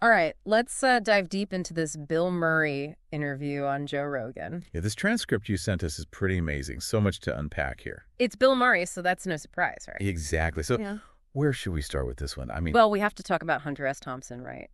All right, let's dive deep into this Bill Murray interview on Joe Rogan. Yeah, this transcript you sent us is pretty amazing. So much to unpack here. It's Bill Murray, so that's no surprise, right? Exactly. So Yeah. where should we start with this one? I mean, Well, we have to talk about Hunter S. Thompson, right?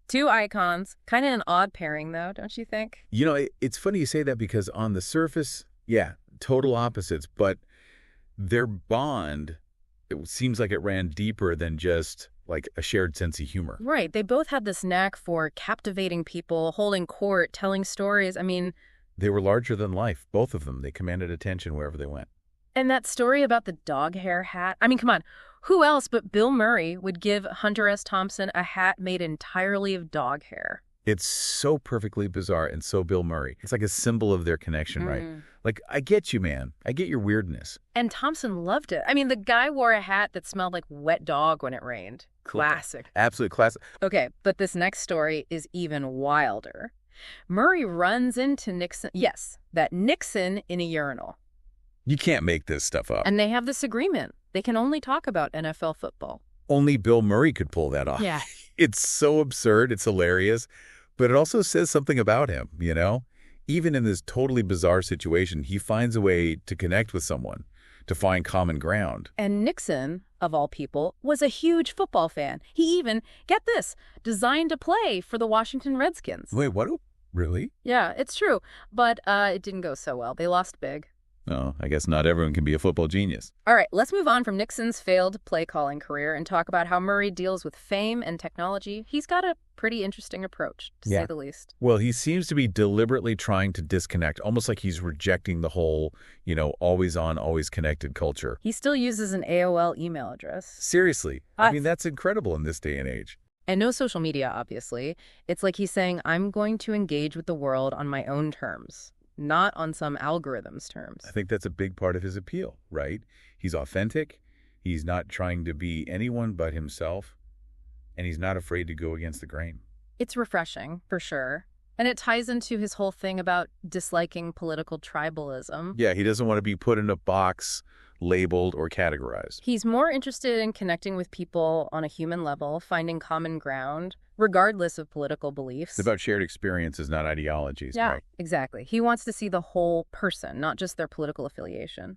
Two icons. Kind of an odd pairing, though, don't you think? it's funny you say that because on the surface, yeah, total opposites, but their bond, it seems like it ran deeper than just like a shared sense of humor. Right. They both had this knack for captivating people, holding court, telling stories. I mean, They were larger than life, both of them. They commanded attention wherever they went. and that story about the dog hair hat. I mean, come on. Who else but Bill Murray would give Hunter S. Thompson a hat made entirely of dog hair? It's so perfectly bizarre and so Bill Murray. It's like a symbol of their connection, right? Like, I get you, man. I get your weirdness. And Thompson loved it. I mean, the guy wore a hat that smelled like wet dog when it rained. Classic. Absolute classic. Okay, but this next story is even wilder. Murray runs into Nixon. Yes, that Nixon in a urinal. You can't make this stuff up. And they have this agreement. They can only talk about NFL football. Only Bill Murray could pull that off. Yeah. It's so absurd. It's hilarious. But it also says something about him, you know? Even in this totally bizarre situation, he finds a way to connect with someone, to find common ground. And Nixon, of all people, was a huge football fan. He even, get this, designed a play for the Washington Redskins. Wait, what? Really? Yeah, it's true. But it didn't go so well. They lost big. No, I guess not everyone can be a football genius. All right, let's move on from Nixon's failed play-calling career and talk about how Murray deals with fame and technology. He's got a pretty interesting approach, to say the least. Well, he seems to be deliberately trying to disconnect, almost like he's rejecting the whole, always on, always connected culture. He still uses an AOL email address. Seriously. I mean, that's incredible in this day and age. And no social media, obviously. It's like he's saying, I'm going to engage with the world on my own terms, not on some algorithm's terms. I think that's a big part of his appeal, right? He's authentic. He's not trying to be anyone but himself. And he's not afraid to go against the grain. It's refreshing, for sure. And it ties into his whole thing about disliking political tribalism. Yeah, he doesn't want to be put in a box, labeled, or categorized. He's more interested in connecting with people on a human level, finding common ground, regardless of political beliefs. It's about shared experiences, not ideologies. Yeah, right? Exactly. He wants to see the whole person, not just their political affiliation.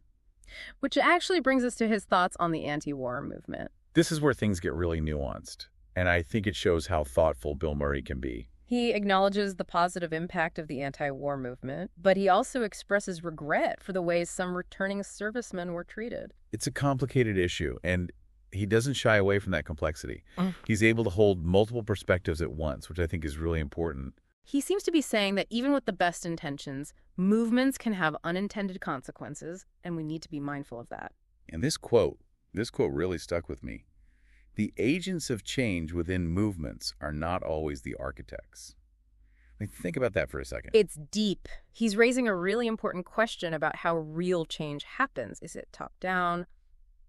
Which actually brings us to his thoughts on the anti-war movement. This is where things get really nuanced. And I think it shows how thoughtful Bill Murray can be. He acknowledges the positive impact of the anti-war movement, but he also expresses regret for the ways some returning servicemen were treated. It's a complicated issue, and he doesn't shy away from that complexity. He's able to hold multiple perspectives at once, which I think is really important. He seems to be saying that even with the best intentions, movements can have unintended consequences, and we need to be mindful of that. And this quote really stuck with me. The agents of change within movements are not always the architects. Think about that for a second. It's deep. He's raising a really important question about how real change happens. Is it top down,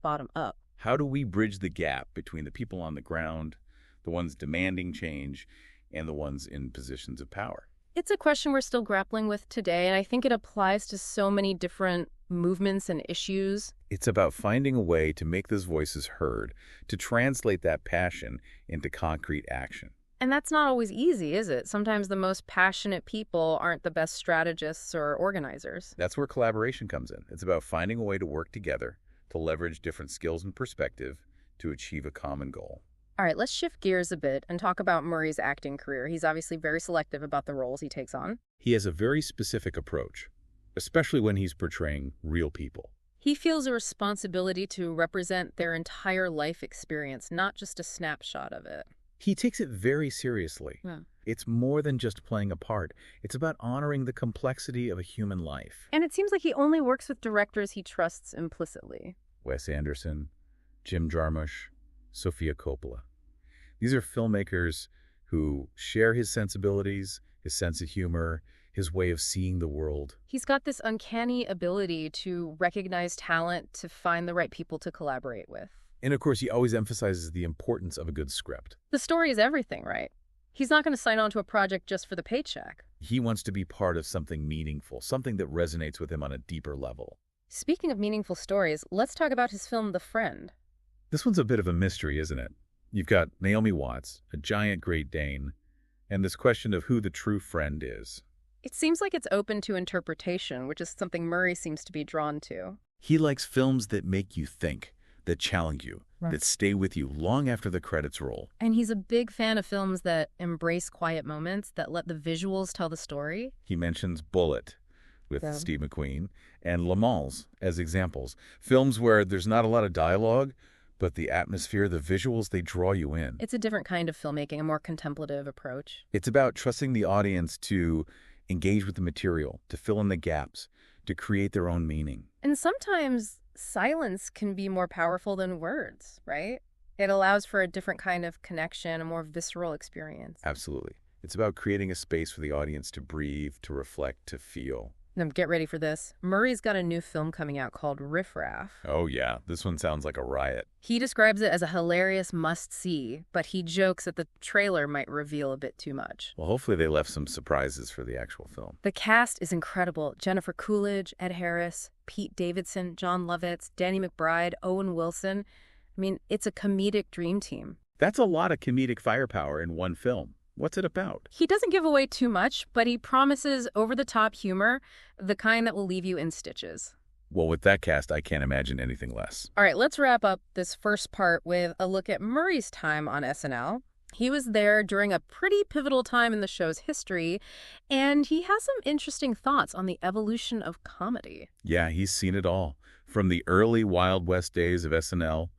bottom up? How do we bridge the gap between the people on the ground, the ones demanding change, and the ones in positions of power? It's a question we're still grappling with today, and I think it applies to so many different movements and issues. It's about finding a way to make those voices heard, to translate that passion into concrete action. And that's not always easy, is it? Sometimes the most passionate people aren't the best strategists or organizers. That's where collaboration comes in. It's about finding a way to work together, to leverage different skills and perspective to achieve a common goal. All right, let's shift gears a bit and talk about Murray's acting career. He's obviously very selective about the roles he takes on. He has a very specific approach, especially when he's portraying real people. He feels a responsibility to represent their entire life experience, not just a snapshot of it. He takes it very seriously. Yeah. It's more than just playing a part. It's about honoring the complexity of a human life. And it seems like he only works with directors he trusts implicitly. Wes Anderson, Jim Jarmusch, Sofia Coppola. These are filmmakers who share his sensibilities, his sense of humor, his way of seeing the world. He's got this uncanny ability to recognize talent, to find the right people to collaborate with. And of course, he always emphasizes the importance of a good script. The story is everything, right? He's not going to sign on to a project just for the paycheck. He wants to be part of something meaningful, something that resonates with him on a deeper level. Speaking of meaningful stories, let's talk about his film The Friend. This one's a bit of a mystery, isn't it? You've got Naomi Watts, a giant Great Dane, and this question of who the true friend is. It seems like it's open to interpretation, which is something Murray seems to be drawn to. He likes films that make you think, that challenge you, Right. that stay with you long after the credits roll. And he's a big fan of films that embrace quiet moments, that let the visuals tell the story. He mentions Bullet with Yeah. Steve McQueen and Le Mans as examples. Films where there's not a lot of dialogue, but the atmosphere, the visuals, they draw you in. It's a different kind of filmmaking, a more contemplative approach. It's about trusting the audience to engage with the material, to fill in the gaps, to create their own meaning. And sometimes silence can be more powerful than words, right? It allows for a different kind of connection, a more visceral experience. Absolutely. It's about creating a space for the audience to breathe, to reflect, to feel. Now, get ready for this. Murray's got a new film coming out called Riff Raff. Oh yeah, this one sounds like a riot. He describes it as a hilarious must-see, but he jokes that the trailer might reveal a bit too much. Well, hopefully they left some surprises for the actual film. The cast is incredible. Jennifer Coolidge, Ed Harris, Pete Davidson, John Lovitz, Danny McBride, Owen Wilson. I mean, it's a comedic dream team. That's a lot of comedic firepower in one film. What's it about? He doesn't give away too much, but he promises over-the-top humor, the kind that will leave you in stitches. Well, with that cast, I can't imagine anything less. All right, let's wrap up this first part with a look at Murray's time on SNL. He was there during a pretty pivotal time in the show's history, and he has some interesting thoughts on the evolution of comedy. Yeah, he's seen it all. From the early Wild West days of SNL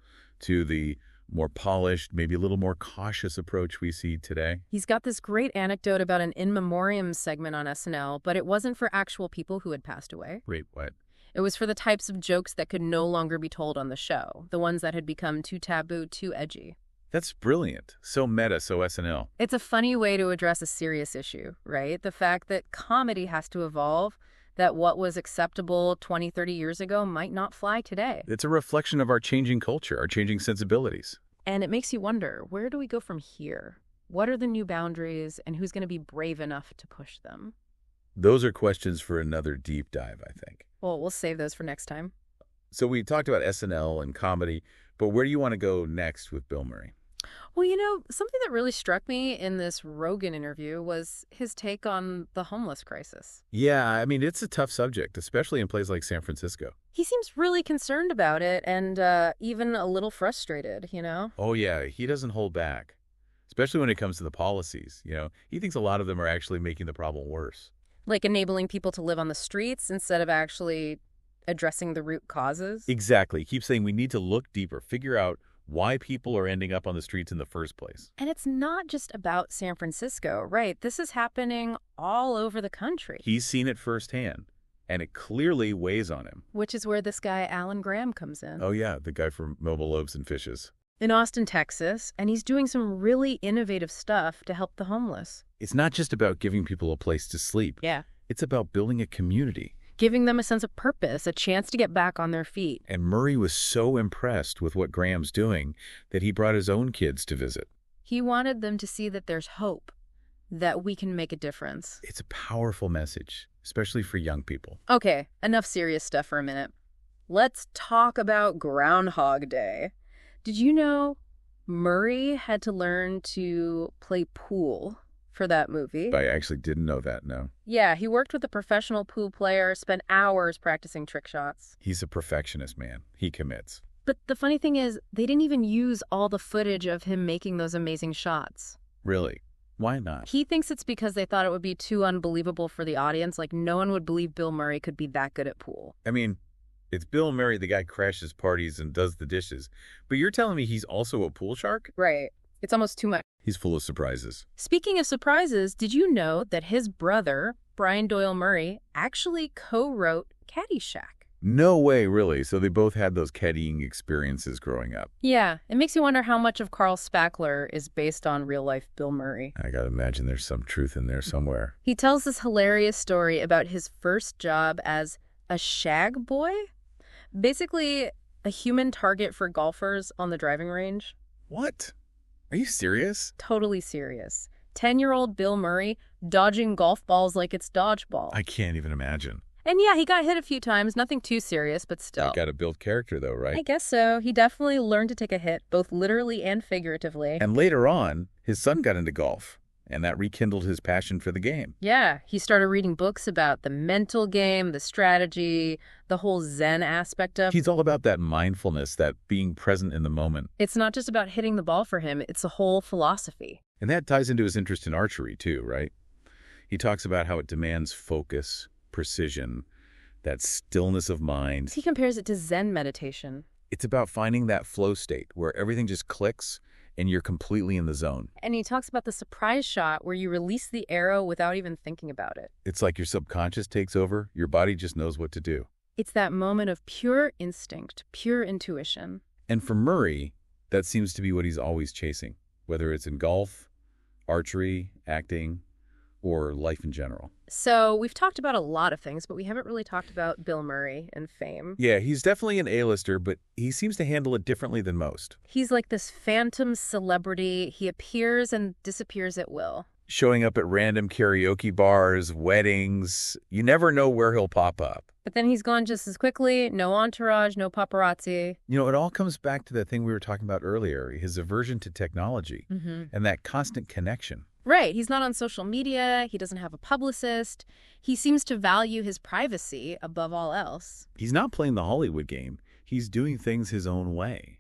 to the more polished, maybe a little more cautious approach we see today. He's got this great anecdote about an in memoriam segment on SNL, but it wasn't for actual people who had passed away. Wait, what? It was for the types of jokes that could no longer be told on the show, the ones that had become too taboo, too edgy. That's brilliant. So meta, so SNL. It's a funny way to address a serious issue, right? The fact that comedy has to evolve, that what was acceptable 20, 30 years ago might not fly today. It's a reflection of our changing culture, our changing sensibilities. And it makes you wonder, where do we go from here? What are the new boundaries, and who's going to be brave enough to push them? Those are questions for another deep dive, I think. Well, we'll save those for next time. So we talked about SNL and comedy, but where do you want to go next with Bill Murray? Well, something that really struck me in this Rogan interview was his take on the homeless crisis. Yeah, I mean, it's a tough subject, especially in places like San Francisco. He seems really concerned about it and even a little frustrated, Oh, yeah, he doesn't hold back, especially when it comes to the policies. He thinks a lot of them are actually making the problem worse. Like enabling people to live on the streets instead of actually addressing the root causes. Exactly. He keeps saying we need to look deeper, figure out why people are ending up on the streets in the first place. And it's not just about San Francisco, right? This is happening all over the country. He's seen it firsthand, and it clearly weighs on him. Which is where this guy, Alan Graham, comes in. Oh, yeah, the guy from Mobile Loaves and Fishes. In Austin, Texas, and he's doing some really innovative stuff to help the homeless. It's not just about giving people a place to sleep. Yeah. It's about building a community. Giving them a sense of purpose, a chance to get back on their feet. And Murray was so impressed with what Graham's doing that he brought his own kids to visit. He wanted them to see that there's hope, that we can make a difference. It's a powerful message, especially for young people. Okay, enough serious stuff for a minute. Let's talk about Groundhog Day. Did you know Murray had to learn to play pool for that movie? I actually didn't know that, no. Yeah, he worked with a professional pool player, spent hours practicing trick shots. He's a perfectionist, man. He commits. But the funny thing is, they didn't even use all the footage of him making those amazing shots. Really? Why not? He thinks it's because they thought it would be too unbelievable for the audience. Like, no one would believe Bill Murray could be that good at pool. I mean, it's Bill Murray, the guy crashes parties and does the dishes. But you're telling me he's also a pool shark? Right. It's almost too much. He's full of surprises. Speaking of surprises, did you know that his brother, Brian Doyle Murray, actually co-wrote Caddyshack? No way, really. So they both had those caddying experiences growing up. Yeah, it makes you wonder how much of Carl Spackler is based on real-life Bill Murray. I gotta imagine there's some truth in there somewhere. He tells this hilarious story about his first job as a shag boy. Basically, a human target for golfers on the driving range. What? Are you serious? Totally serious. 10-year-old Bill Murray dodging golf balls like it's dodgeball. I can't even imagine. And yeah, he got hit a few times, nothing too serious, but That still. got to build character, though, I right? guess so. He definitely learned to take a hit, both literally and figuratively. And later on, his son got into golf, and that rekindled his passion for the game. Yeah, he started reading books about the mental game, the strategy, the whole Zen aspect of. He's all about that mindfulness, that being present in the moment. It's not just about hitting the ball for him, it's a whole philosophy. And that ties into his interest in archery, too, right? He talks about how it demands focus, precision, that stillness of mind. He compares it to Zen meditation. It's about finding that flow state where everything just clicks and you're completely in the zone. And he talks about the surprise shot where you release the arrow without even thinking about it. It's like your subconscious takes over, your body just knows what to do. It's that moment of pure instinct, pure intuition. And for Murray, that seems to be what he's always chasing, whether it's in golf, archery, acting, or life in general. So we've talked about a lot of things, but we haven't really talked about Bill Murray and fame. Yeah, he's definitely an A-lister, but he seems to handle it differently than most. He's like this phantom celebrity. He appears and disappears at will. Showing up at random karaoke bars, weddings, you never know where he'll pop up. But then he's gone just as quickly. No entourage, no paparazzi. You know, it all comes back to that thing we were talking about earlier, his aversion to technology and that constant connection. Right. He's not on social media. He doesn't have a publicist. He seems to value his privacy above all else. He's not playing the Hollywood game. He's doing things his own way.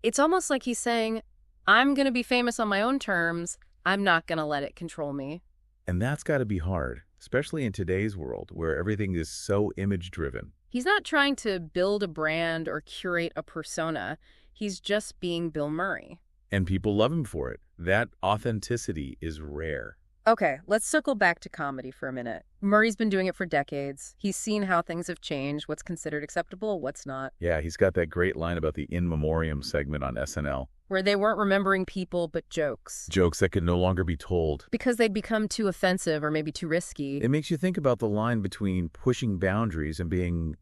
It's almost like he's saying, I'm going to be famous on my own terms. I'm not going to let it control me. And that's got to be hard, especially in today's world where everything is so image-driven. He's not trying to build a brand or curate a persona. He's just being Bill Murray. And people love him for it. That authenticity is rare. Okay, let's circle back to comedy for a minute. Murray's been doing it for decades. He's seen how things have changed, what's considered acceptable, what's not. Yeah, he's got that great line about the in memoriam segment on SNL. Where they weren't remembering people, but jokes. Jokes that could no longer be told. Because they'd become too offensive or maybe too risky. It makes you think about the line between pushing boundaries and being,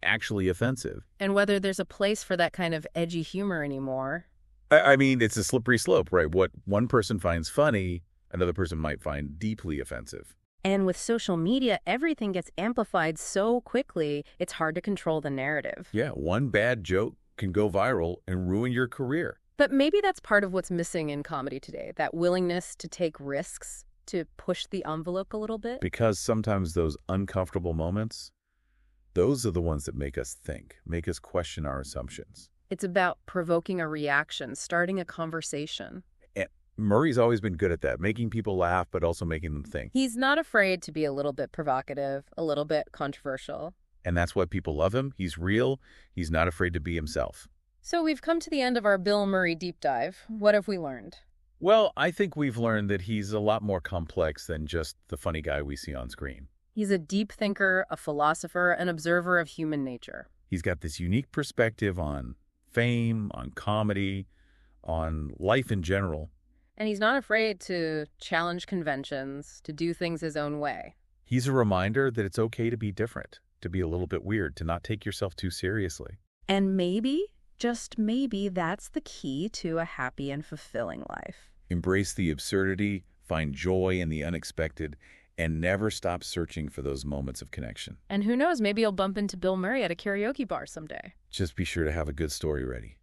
actually offensive. And whether there's a place for that kind of edgy humor anymore. I mean, it's a slippery slope, right? What one person finds funny, another person might find deeply offensive. And with social media, everything gets amplified so quickly, it's hard to control the narrative. Yeah, one bad joke can go viral and ruin your career. But maybe that's part of what's missing in comedy today, that willingness to take risks, to push the envelope a little bit. Because sometimes those uncomfortable moments, those are the ones that make us think, make us question our assumptions. It's about provoking a reaction, starting a conversation. And Murray's always been good at that, making people laugh, but also making them think. He's not afraid to be a little bit provocative, a little bit controversial. And that's why people love him. He's real. He's not afraid to be himself. So we've come to the end of our Bill Murray deep dive. What have we learned? Well, I think we've learned that he's a lot more complex than just the funny guy we see on screen. He's a deep thinker, a philosopher, an observer of human nature. He's got this unique perspective on fame, on comedy, on life in general. And he's not afraid to challenge conventions, to do things his own way. He's a reminder that it's okay to be different, to be a little bit weird, to not take yourself too seriously. And maybe, just maybe, that's the key to a happy and fulfilling life. Embrace the absurdity, find joy in the unexpected, and never stop searching for those moments of connection. And who knows, maybe you'll bump into Bill Murray at a karaoke bar someday. Just be sure to have a good story ready.